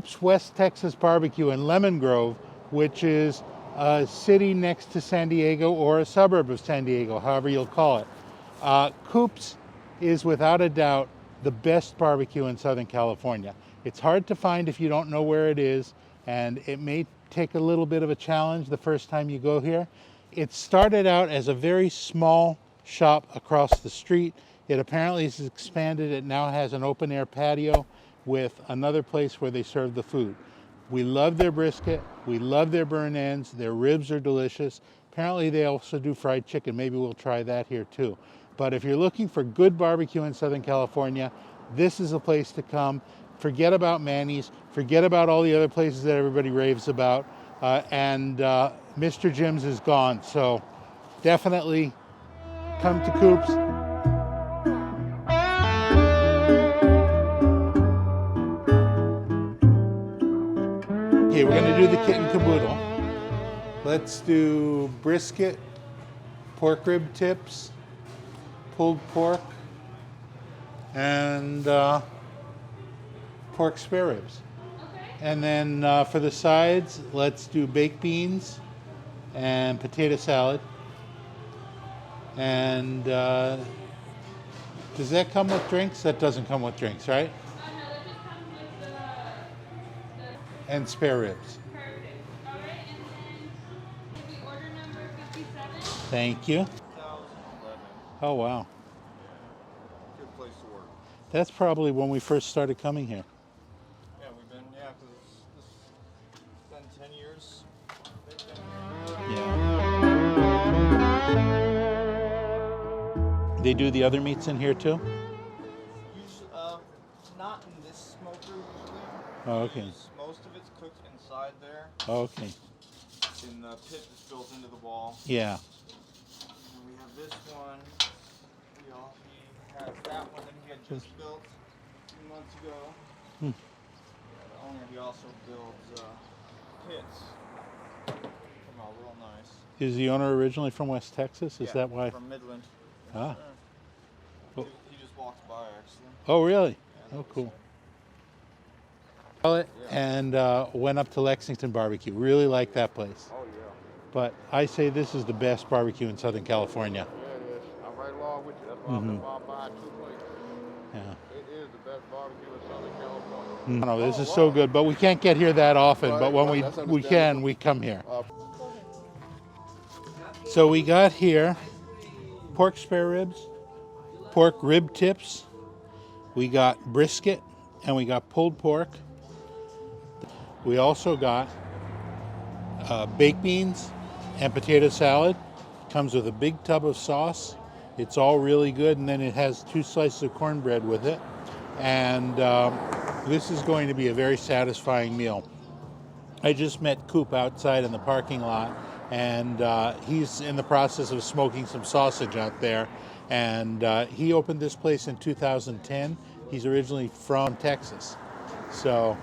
Coop's West Texas Barbecue in Lemon Grove, which is a city next to San Diego or a suburb of San Diego, however you'll call it. Coop's is without a doubt the best barbecue in Southern California. It's hard to find if you don't know where it is, and it may take a little bit of a challenge the first time you go here. It started out as a very small shop across the street. It apparently has expanded. It now has an open air patio with another place where they serve the food. We love their brisket. We love their burn ends. Their ribs are delicious. Apparently they also do fried chicken. Maybe we'll try that here too. But if you're looking for good barbecue in Southern California, this is a place to come. Forget about Manny's. Forget about all the other places that everybody raves about. Mr. Jim's is gone. So definitely come to Coop's. Okay, we're going to do the kit and caboodle. Let's do brisket, pork rib tips, pulled pork, and pork spare ribs. Okay. And then for the sides, let's do baked beans and potato salad. And does that come with drinks? That doesn't come with drinks, right? No, that just comes with the and spare ribs. perfect. All right, and then did we order number 57? Thank you. 2011. Oh, wow. Good place to work. That's probably when we first started coming here. Yeah, we've been, because this has been 10 years. They've been here. Yeah. They do the other meats in here too? Usually, not in this smoker usually. Oh, okay. Most of it's cooked inside there. Oh, okay. In the pit that's built into the wall. Yeah. And we have this one. He has that one that he had just built a few months ago. Hmm. Yeah, the owner, he also builds pits. Come out real nice. Is the owner originally from West Texas? Is that why? From Midland. Ah. He just walked by actually. Oh, really? Yeah, Oh, cool. Yeah. And went up to Lexington Barbecue. Really like that place. Oh, yeah. But I say this is the best barbecue in Southern California. Yeah, it is. I'm right along with you. That's why I've been buying two places. Yeah. It is the best barbecue in Southern California. No, this is so good, but we can't get here that often. Right, But when right, we that's can, understandable. we come here. So we got here pork spare ribs, pork rib tips, we got brisket, and we got pulled pork. We also got baked beans and potato salad. Comes with a big tub of sauce. It's all really good, and then it has 2 slices of cornbread with it. And this is going to be a very satisfying meal. I just met Coop outside in the parking lot, and he's in the process of smoking some sausage out there. And he opened this place in 2010. He's originally from Texas. So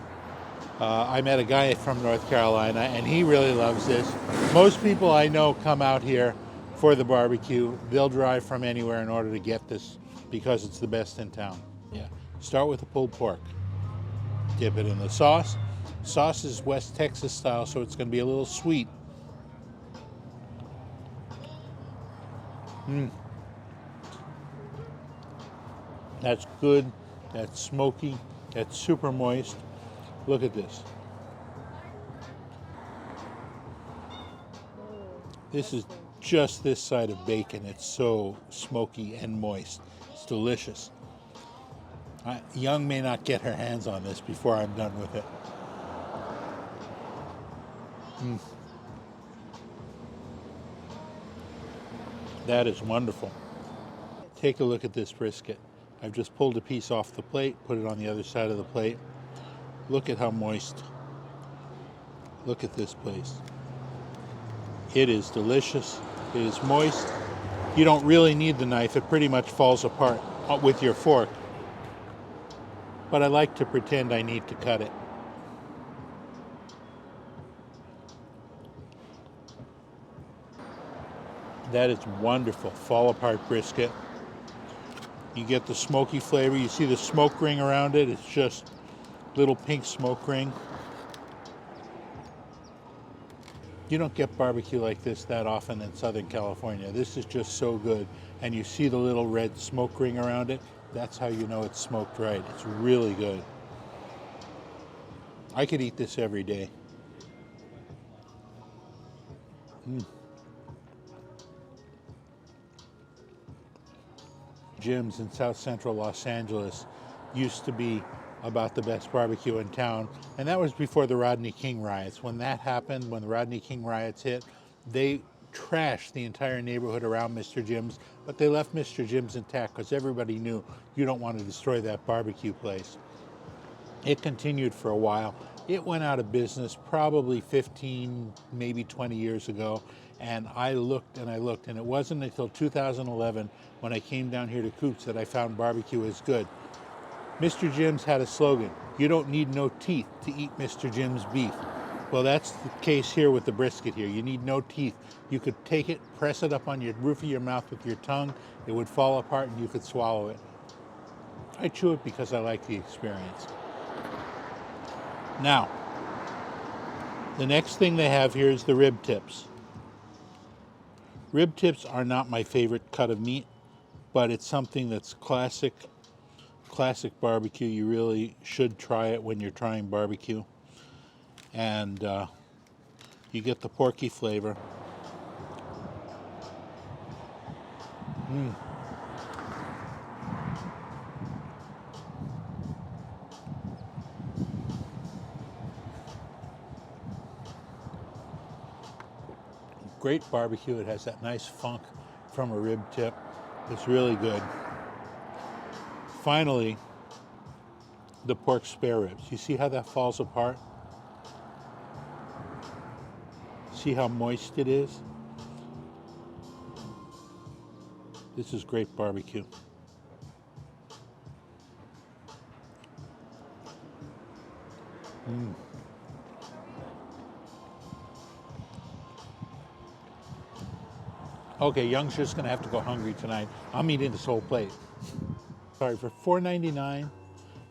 I met a guy from North Carolina, and he really loves this. Most people I know come out here for the barbecue. They'll drive from anywhere in order to get this because it's the best in town. Yeah. Start with the pulled pork. Dip it in the sauce. Sauce is West Texas style, so it's going to be a little sweet. That's good. That's smoky. That's super moist. Look at this. This is just this side of bacon. It's so smoky and moist. It's delicious. Young may not get her hands on this before I'm done with it. That is wonderful. Take a look at this brisket. I've just pulled a piece off the plate, put it on the other side of the plate. Look at how moist. Look at this place. It is delicious. It is moist. You don't really need the knife. It pretty much falls apart with your fork. But I like to pretend I need to cut it. That is wonderful. Fall apart brisket. You get the smoky flavor. You see the smoke ring around it. It's just little pink smoke ring. You don't get barbecue like this that often in Southern California. This is just so good. And you see the little red smoke ring around it. That's how you know it's smoked right. It's really good. I could eat this every day. Jim's in South Central Los Angeles used to be about the best barbecue in town, and that was before the Rodney King riots. When that happened, when the Rodney King riots hit, they trashed the entire neighborhood around Mr. Jim's, but they left Mr. Jim's intact because everybody knew you don't want to destroy that barbecue place. It continued for a while. It went out of business probably 15, maybe 20 years ago, and I looked and I looked, and it wasn't until 2011 when I came down here to Coop's that I found barbecue is good. Mr. Jim's had a slogan, you don't need no teeth to eat Mr. Jim's beef. Well, that's the case here with the brisket here. You need no teeth. You could take it, press it up on your roof of your mouth with your tongue, it would fall apart and you could swallow it. I chew it because I like the experience. Now, the next thing they have here is the rib tips. Rib tips are not my favorite cut of meat, but it's something that's classic barbecue. You really should try it when you're trying barbecue. And you get the porky flavor. Great barbecue. It has that nice funk from a rib tip. It's really good. Finally, the pork spare ribs. You see how that falls apart? See how moist it is? This is great barbecue. Okay, Young's just gonna have to go hungry tonight. I'm eating this whole plate. Sorry, for $4.99,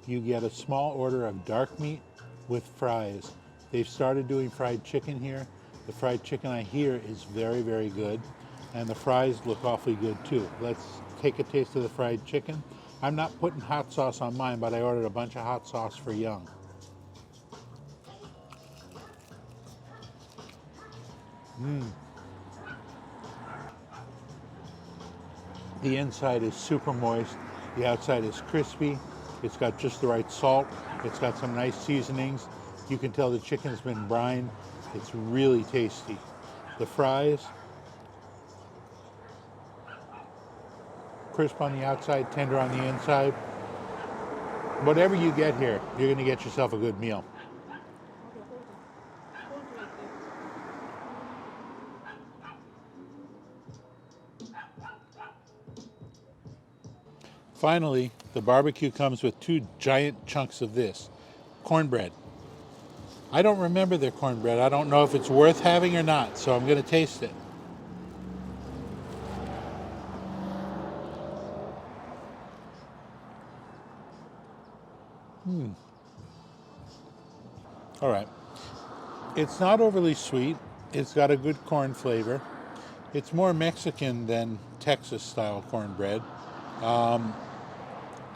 you get a small order of dark meat with fries. They've started doing fried chicken here. The fried chicken I hear is very, very good. And the fries look awfully good too. Let's take a taste of the fried chicken. I'm not putting hot sauce on mine, but I ordered a bunch of hot sauce for Young. The inside is super moist. The outside is crispy. It's got just the right salt. It's got some nice seasonings. You can tell the chicken's been brined. It's really tasty. The fries, crisp on the outside, tender on the inside. Whatever you get here, you're going to get yourself a good meal. Finally, the barbecue comes with 2 giant chunks of this, cornbread. I don't remember their cornbread. I don't know if it's worth having or not, so I'm going to taste it. All right. It's not overly sweet. It's got a good corn flavor. It's more Mexican than Texas-style cornbread.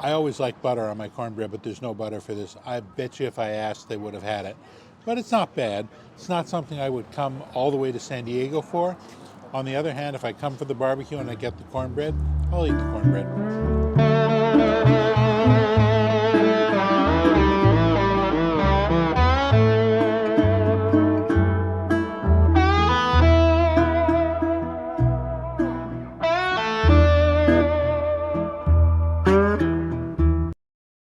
I always like butter on my cornbread, but there's no butter for this. I bet you if I asked, they would have had it. But it's not bad. It's not something I would come all the way to San Diego for. On the other hand, if I come for the barbecue and I get the cornbread, I'll eat the cornbread.